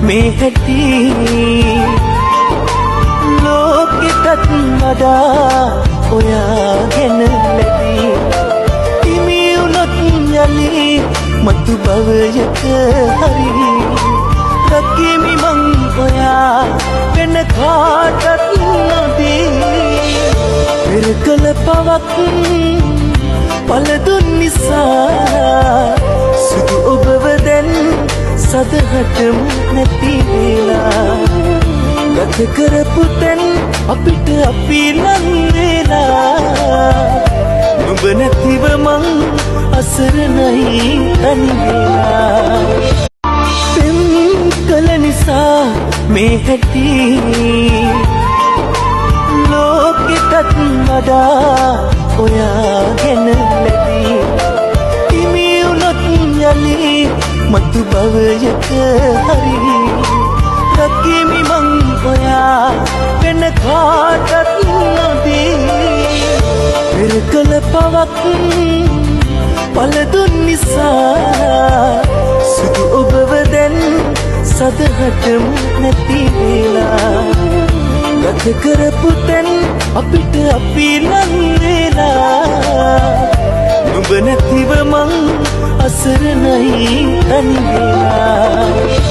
මේ හැටි ලෝකෙටත් වඩා ඔයාගෙන ලැබී හිමි වුණොත් යලි මතු භවයක හරි රකිමි මං ඔයා වෙන කාටත් නොදී පෙර කළ පවක් පළදුන් නිසා සුදු ඔබව දැන් සදහටම නැති වෙලා ගත කරපු තැන් අපිට අපි ලං වෙලා නුඹ නැතිව මං අසරණයි තනි වෙලා පෙම් කළ නිසා මේ හැටි ලෝකෙටත් වඩා ඔයාගෙන ලැබී හිමි වුණොත් යලි මතු භවයක හරි රකිමි මං ඔයා වෙන කාටත් නොදී පෙර කළ පවක් පළදුන් නිසා සුදු ඔබව දැන් සදහටම නැති වෙලා ගත කරපු තැන් අපිට අපි ලං වෙලා නුඹ නැතිව මං අසරණයි තනි වෙලා